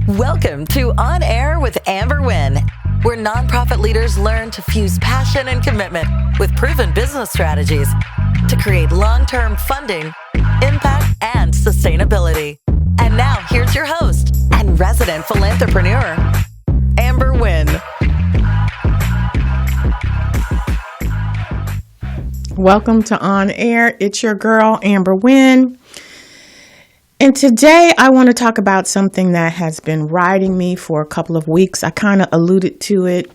Welcome to On Air with Amber Wynn, where nonprofit leaders learn to fuse passion and commitment with proven business strategies to create long-term funding, impact, and sustainability. And now, here's your host and resident Philanthrepreneur, Amber Wynn. Welcome to On Air. It's your girl, Amber Wynn. And today I want to talk about something that has been riding me for a couple of weeks. I kind of alluded to it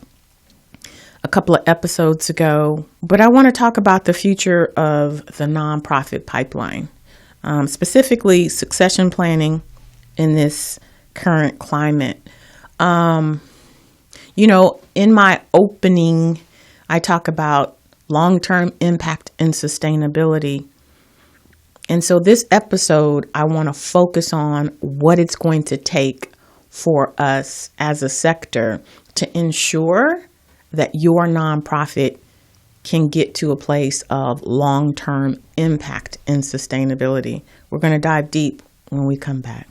a couple of episodes ago, but I want to talk about the future of the nonprofit pipeline, specifically succession planning in this current climate. In my opening, I talk about long-term impact and sustainability. And so this episode, I want to focus on what it's going to take for us as a sector to ensure that your nonprofit can get to a place of long-term impact and sustainability. We're going to dive deep when we come back.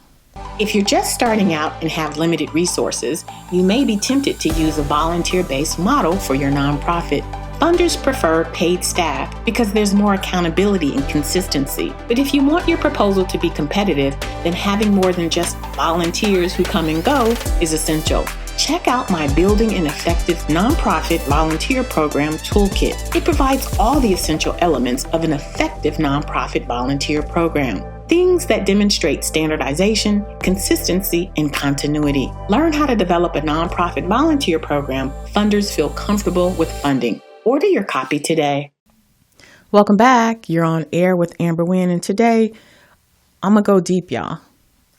If you're just starting out and have limited resources, you may be tempted to use a volunteer-based model for your nonprofit. Funders prefer paid staff because there's more accountability and consistency. But if you want your proposal to be competitive, then having more than just volunteers who come and go is essential. Check out my Building an Effective Nonprofit Volunteer Program Toolkit. It provides all the essential elements of an effective nonprofit volunteer program. Things that demonstrate standardization, consistency, and continuity. Learn how to develop a nonprofit volunteer program funders feel comfortable with funding. Order your copy today. Welcome back. You're on air with Amber Wynn, and today I'm going to go deep, y'all.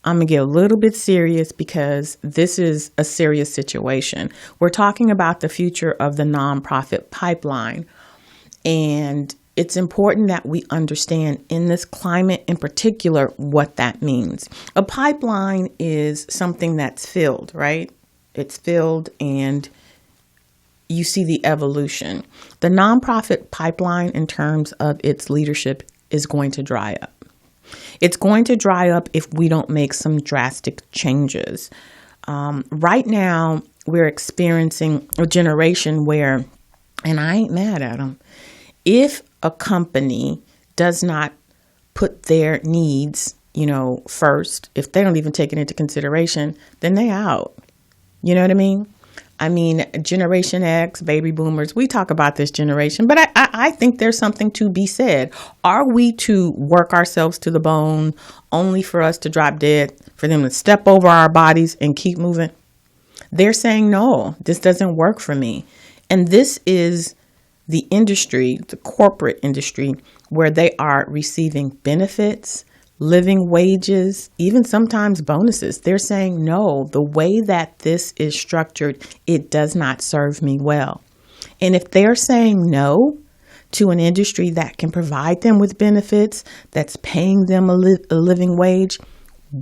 I'm going to get a little bit serious because this is a serious situation. We're talking about the future of the nonprofit pipeline, and it's important that we understand in this climate in particular what that means. A pipeline is something that's filled, right? It's filled and you see the evolution. The nonprofit pipeline in terms of its leadership is going to dry up. It's going to dry up if we don't make some drastic changes. Right now, we're experiencing a generation where, and I ain't mad at them, if a company does not put their needs, first, if they don't even take it into consideration, then they out. You know what I mean? Generation X, baby boomers, we talk about this generation, but I think there's something to be said. Are we to work ourselves to the bone only for us to drop dead, for them to step over our bodies and keep moving? They're saying, no, this doesn't work for me. And this is the industry, the corporate industry, where they are receiving benefits, living wages, even sometimes bonuses. They're saying, no, the way that this is structured, it does not serve me well. And if they're saying no to an industry that can provide them with benefits, that's paying them a living wage,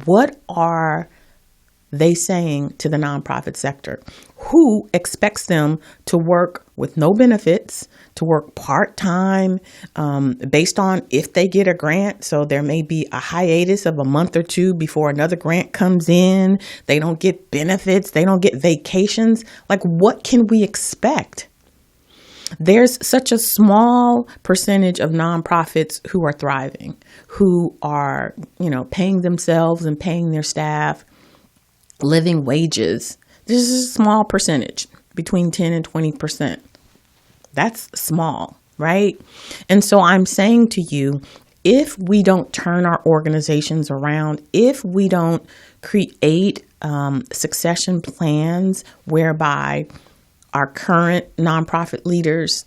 what are they saying to the nonprofit sector, who expects them to work with no benefits, to work part-time, based on if they get a grant? So there may be a hiatus of a month or two before another grant comes in. They don't get benefits. They don't get vacations. Like, what can we expect? There's such a small percentage of nonprofits who are thriving, who are, paying themselves and paying their staff living wages. This is a small percentage, between 10 and 20%. That's small, right? And so I'm saying to you, if we don't turn our organizations around, if we don't create succession plans whereby our current nonprofit leaders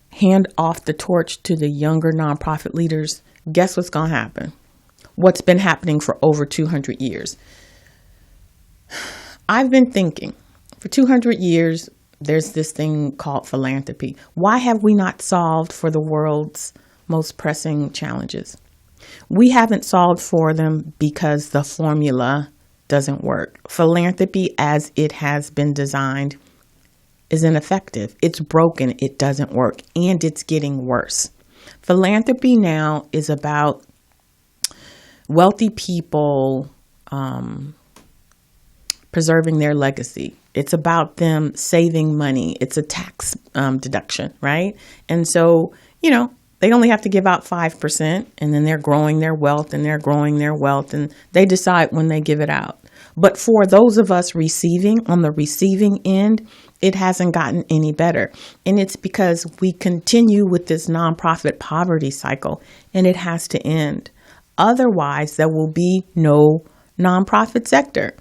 hand off the torch to the younger nonprofit leaders, guess what's going to happen? What's been happening for over 200 years? I've been thinking, for 200 years, there's this thing called philanthropy. Why have we not solved for the world's most pressing challenges? We haven't solved for them because the formula doesn't work. Philanthropy, as it has been designed, is ineffective. It's broken. It doesn't work. And it's getting worse. Philanthropy now is about wealthy people preserving their legacy. It's about them saving money. It's a tax deduction, right? And so, they only have to give out 5%, and then they're growing their wealth and they're growing their wealth, and they decide when they give it out. But for those of us on the receiving end, it hasn't gotten any better. And it's because we continue with this nonprofit poverty cycle, and it has to end. Otherwise, there will be no nonprofit sector.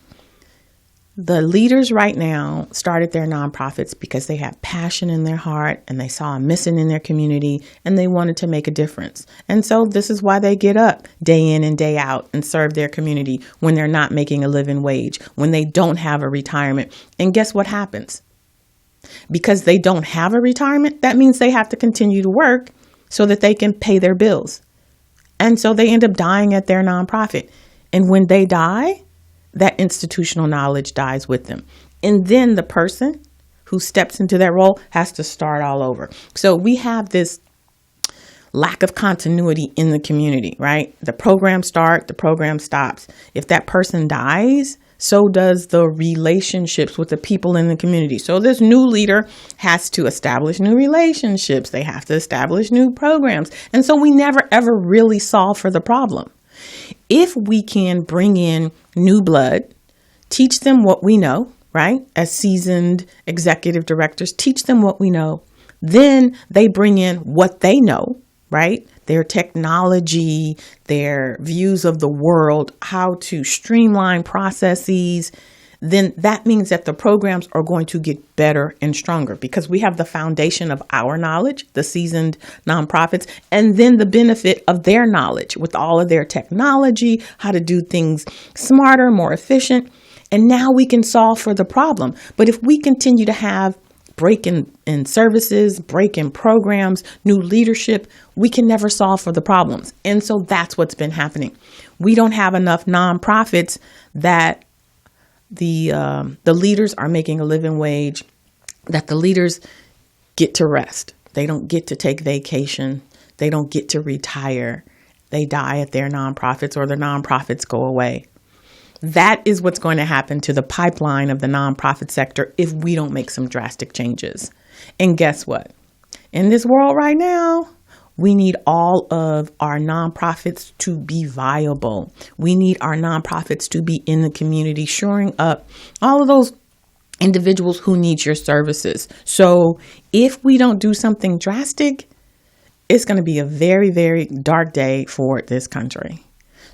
The leaders right now started their nonprofits because they had passion in their heart and they saw a missing in their community and they wanted to make a difference. And so this is why they get up day in and day out and serve their community when they're not making a living wage, when they don't have a retirement. And guess what happens? Because they don't have a retirement, that means they have to continue to work so that they can pay their bills. And so they end up dying at their nonprofit. And when they die, that institutional knowledge dies with them. And then the person who steps into that role has to start all over. So we have this lack of continuity in the community, right? The program starts, the program stops. If that person dies, so does the relationships with the people in the community. So this new leader has to establish new relationships. They have to establish new programs. And so we never, ever really solve for the problem. If we can bring in new blood, teach them what we know, right? As seasoned executive directors, teach them what we know. Then they bring in what they know, right? Their technology, their views of the world, how to streamline processes. Then that means that the programs are going to get better and stronger because we have the foundation of our knowledge, the seasoned nonprofits, and then the benefit of their knowledge with all of their technology, how to do things smarter, more efficient. And now we can solve for the problem. But if we continue to have break in services, break in programs, new leadership, we can never solve for the problems. And so that's what's been happening. We don't have enough nonprofits that the leaders are making a living wage, that the leaders get to rest. They don't get to take vacation. They don't get to retire. They die at their nonprofits or their nonprofits go away. That is what's going to happen to the pipeline of the nonprofit sector if we don't make some drastic changes. And guess what? In this world right now, we need all of our nonprofits to be viable. We need our nonprofits to be in the community, shoring up all of those individuals who need your services. So if we don't do something drastic, it's going to be a very, very dark day for this country.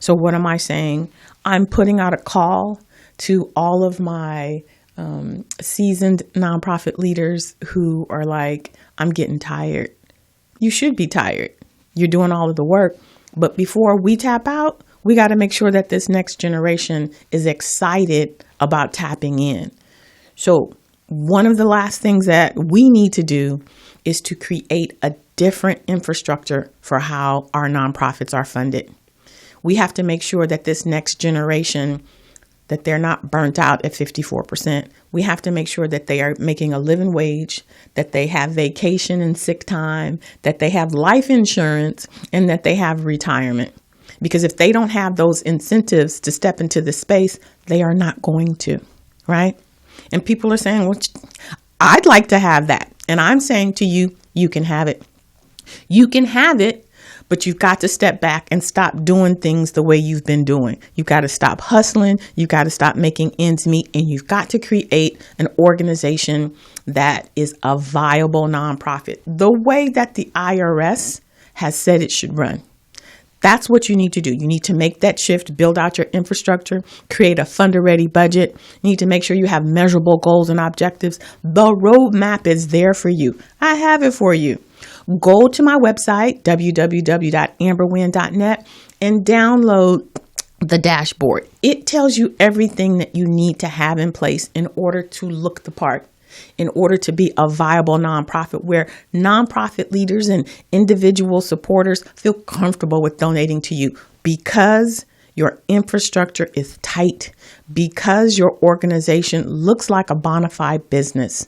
So what am I saying? I'm putting out a call to all of my seasoned nonprofit leaders who are like, I'm getting tired. You should be tired. You're doing all of the work. But before we tap out, we got to make sure that this next generation is excited about tapping in. So one of the last things that we need to do is to create a different infrastructure for how our nonprofits are funded. We have to make sure that this next generation, that they're not burnt out at 54%. We have to make sure that they are making a living wage, that they have vacation and sick time, that they have life insurance, and that they have retirement. Because if they don't have those incentives to step into the space, they are not going to, right? And people are saying, well, I'd like to have that. And I'm saying to you, you can have it. You can have it. But you've got to step back and stop doing things the way you've been doing. You've got to stop hustling. You've got to stop making ends meet. And you've got to create an organization that is a viable nonprofit, the way that the IRS has said it should run. That's what you need to do. You need to make that shift, build out your infrastructure, create a funder-ready budget. You need to make sure you have measurable goals and objectives. The roadmap is there for you. I have it for you. Go to my website, www.amberwynn.net, and download the dashboard. It tells you everything that you need to have in place in order to look the part, in order to be a viable nonprofit where nonprofit leaders and individual supporters feel comfortable with donating to you because your infrastructure is tight, because your organization looks like a bona fide business.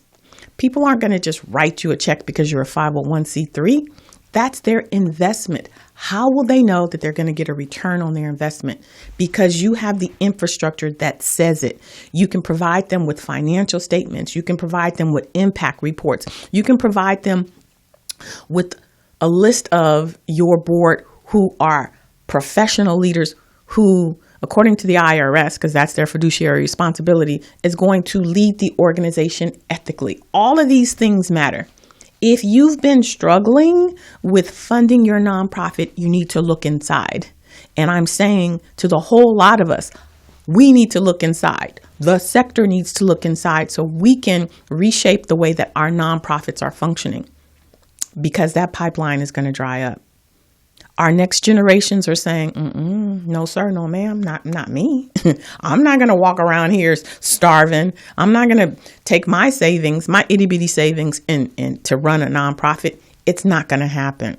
People aren't going to just write you a check because you're a 501c3. That's their investment. How will they know that they're going to get a return on their investment? Because you have the infrastructure that says it. You can provide them with financial statements. You can provide them with impact reports. You can provide them with a list of your board who are professional leaders who, according to the IRS, because that's their fiduciary responsibility, is going to lead the organization ethically. All of these things matter. If you've been struggling with funding your nonprofit, you need to look inside. And I'm saying to the whole lot of us, we need to look inside. The sector needs to look inside so we can reshape the way that our nonprofits are functioning, because that pipeline is going to dry up. Our next generations are saying, no, sir, no, ma'am, not me. I'm not going to walk around here starving. I'm not going to take my savings, my itty bitty savings, and to run a nonprofit. It's not going to happen.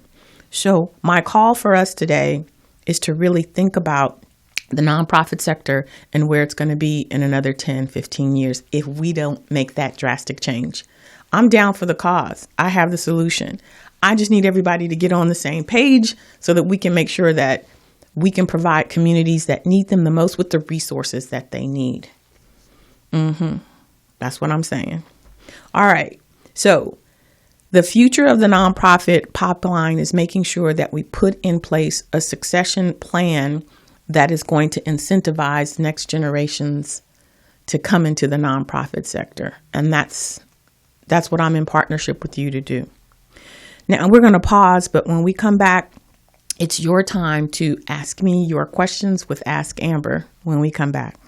So my call for us today is to really think about the nonprofit sector and where it's going to be in another 10, 15 years if we don't make that drastic change. I'm down for the cause. I have the solution. I just need everybody to get on the same page so that we can make sure that we can provide communities that need them the most with the resources that they need. That's what I'm saying. All right. So the future of the nonprofit pipeline is making sure that we put in place a succession plan that is going to incentivize next generations to come into the nonprofit sector. And that's what I'm in partnership with you to do. Now, we're going to pause, but when we come back, it's your time to ask me your questions with Ask Amber when we come back.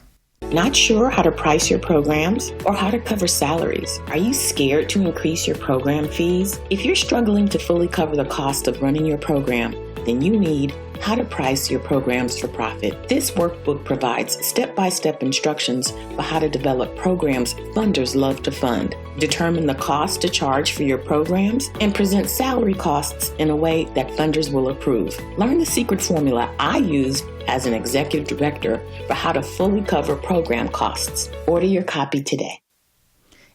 Not sure how to price your programs or how to cover salaries? Are you scared to increase your program fees? If you're struggling to fully cover the cost of running your program, then you need How to Price Your Programs for Profit. This workbook provides step-by-step instructions for how to develop programs funders love to fund, determine the cost to charge for your programs, and present salary costs in a way that funders will approve. Learn the secret formula I used as an executive director for how to fully cover program costs. Order your copy today.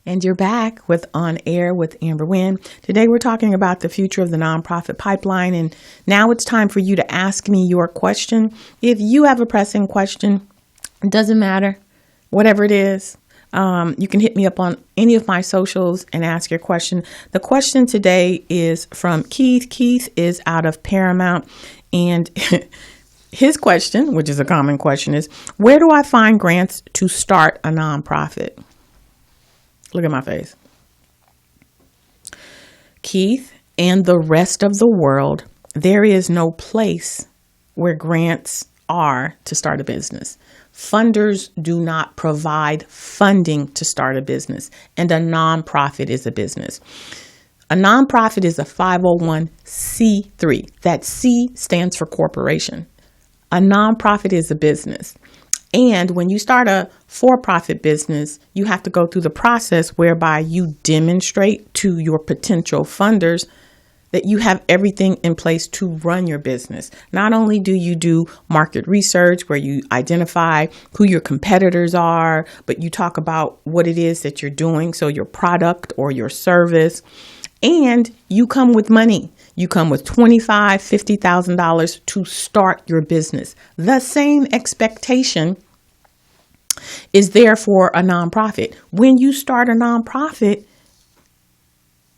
And you're back with On Air with Amber Wynn. Today we're talking about the future of the nonprofit pipeline, and now it's time for you to ask me your question. If you have a pressing question, it doesn't matter, whatever it is, you can hit me up on any of my socials and ask your question. The question today is from Keith. Keith is out of Paramount, and his question, which is a common question, is, where do I find grants to start a nonprofit? Look at my face. Keith and the rest of the world, there is no place where grants are to start a business. Funders do not provide funding to start a business, and a nonprofit is a business. A nonprofit is a 501c3. That C stands for corporation. A nonprofit is a business. And when you start a for-profit business, you have to go through the process whereby you demonstrate to your potential funders that you have everything in place to run your business. Not only do you do market research where you identify who your competitors are, but you talk about what it is that you're doing, so your product or your service, and you come with money. You come with $25,000, $50,000 to start your business. The same expectation is there for a nonprofit. When you start a nonprofit,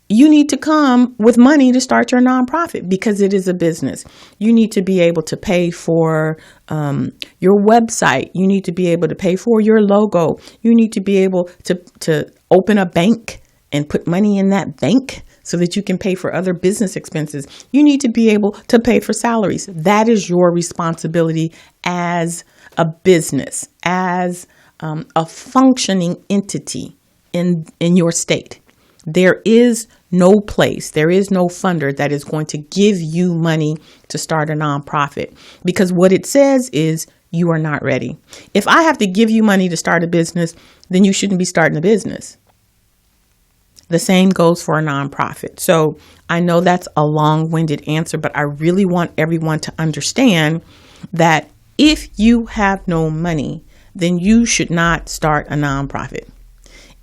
you need to come with money to start your nonprofit because it is a business. You need to be able to pay for your website. You need to be able to pay for your logo. You need to be able to open a bank and put money in that bank so that you can pay for other business expenses. You need to be able to pay for salaries. That is your responsibility as a business, as a functioning entity in your state. There is no place, there is no funder that is going to give you money to start a nonprofit, because what it says is you are not ready. If I have to give you money to start a business, then you shouldn't be starting a business. The same goes for a nonprofit. So I know that's a long-winded answer, but I really want everyone to understand that if you have no money, then you should not start a nonprofit.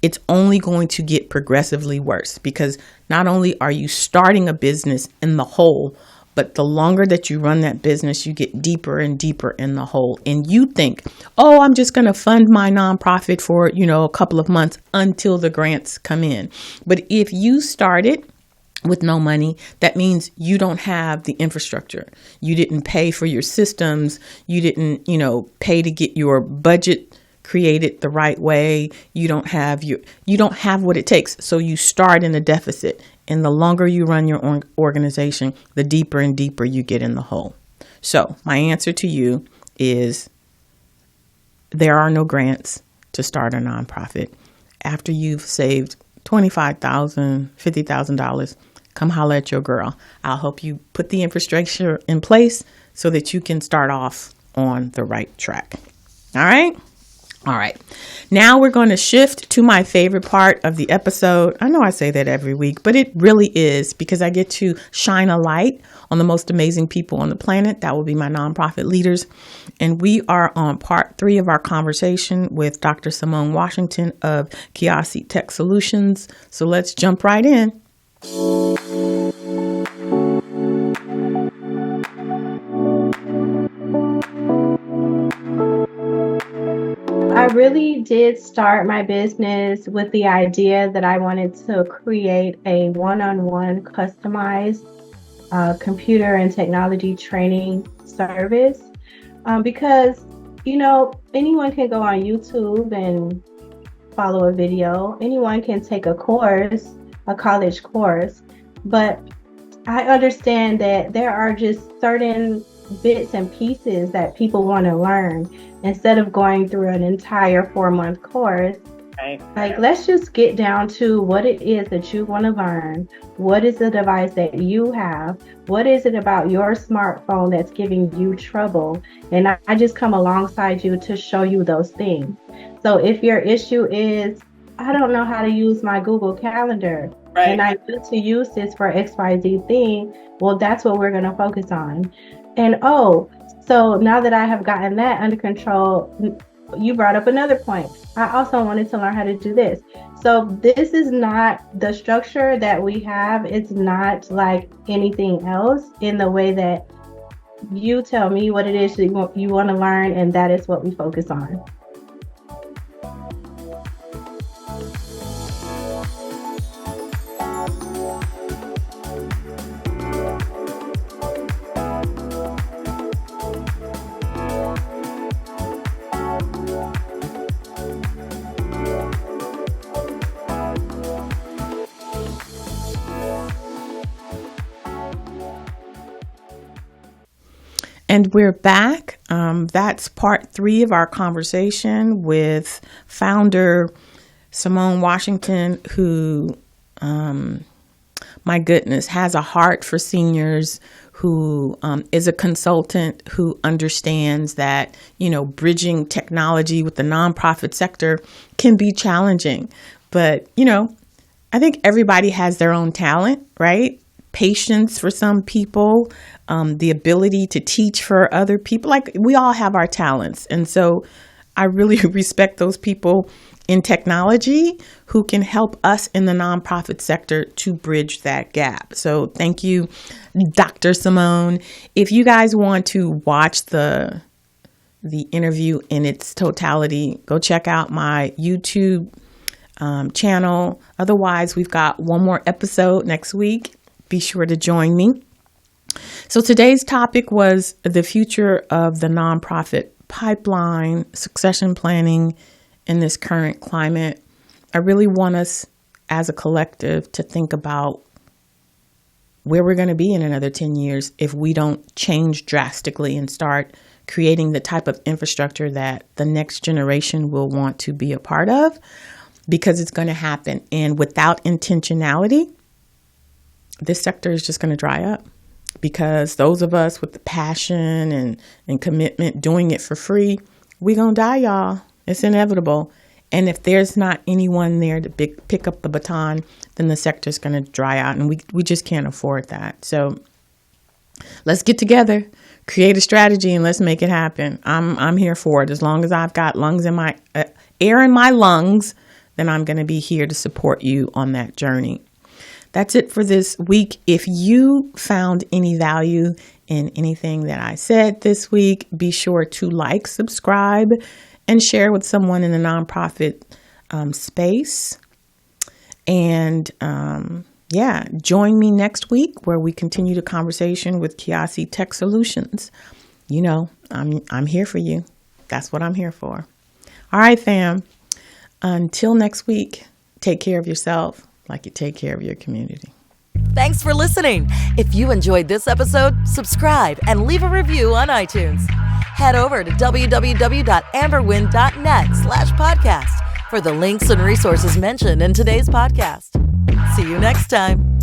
It's only going to get progressively worse, because not only are you starting a business in the hole, But the longer that you run that business, you get deeper and deeper in the hole. And you think, oh, I'm just going to fund my nonprofit for, a couple of months until the grants come in. But if you started with no money, that means you don't have the infrastructure. You didn't pay for your systems. You didn't, pay to get your budget created the right way. You don't have what it takes. So you start in a deficit. And the longer you run your organization, the deeper and deeper you get in the hole. So my answer to you is there are no grants to start a nonprofit. After you've saved $25,000, $50,000, come holler at your girl. I'll help you put the infrastructure in place so that you can start off on the right track. All right? All right. Now we're going to shift to my favorite part of the episode. I know I say that every week, but it really is because I get to shine a light on the most amazing people on the planet. That will be my nonprofit leaders. And we are on part 3 of our conversation with Dr. Simone Washington of Kiasi Tech Solutions. So let's jump right in. I really did start my business with the idea that I wanted to create a one-on-one customized computer and technology training service because, anyone can go on YouTube and follow a video. Anyone can take a course, a college course, but I understand that there are just certain bits and pieces that people want to learn instead of going through an entire 4-month course. Right. Like, let's just get down to what it is that you want to learn. What is the device that you have? What is it about your smartphone that's giving you trouble? And I just come alongside you to show you those things. So if your issue is, I don't know how to use my Google Calendar, right, and I need to use this for XYZ thing, well, that's what we're going to focus on. And so now that I have gotten that under control, you brought up another point. I also wanted to learn how to do this. So this is not the structure that we have. It's not like anything else in the way that you tell me what it is that you want to learn, and that is what we focus on. And we're back. That's part 3 of our conversation with founder Simone Washington, who, my goodness, has a heart for seniors, who is a consultant, who understands that, bridging technology with the nonprofit sector can be challenging. But, I think everybody has their own talent, right? Patience for some people, the ability to teach for other people. Like, we all have our talents. And so I really respect those people in technology who can help us in the nonprofit sector to bridge that gap. So thank you, Dr. Simone. If you guys want to watch the interview in its totality, go check out my YouTube channel. Otherwise, we've got one more episode next week. Be sure to join me. So today's topic was the future of the nonprofit pipeline, succession planning in this current climate. I really want us as a collective to think about where we're going to be in another 10 years if we don't change drastically and start creating the type of infrastructure that the next generation will want to be a part of, because it's going to happen. And without intentionality, this sector is just going to dry up, because those of us with the passion and commitment doing it for free, we going to die, y'all. It's inevitable. And if there's not anyone there to pick up the baton, then the sector is going to dry out, and we just can't afford that. So let's get together, create a strategy, and let's make it happen. I'm here for it. As long as I've got lungs in my air in my lungs, then I'm going to be here to support you on that journey. that's it for this week. If you found any value in anything that I said this week, be sure to like, subscribe, and share with someone in the nonprofit space. And join me next week where we continue the conversation with Kiasi Tech Solutions. You know, I'm here for you. That's what I'm here for. All right, fam. Until next week, take care of yourself like you take care of your community. Thanks for listening. If you enjoyed this episode, subscribe and leave a review on iTunes. Head over to www.amberwynn.net/podcast for the links and resources mentioned in today's podcast. See you next time.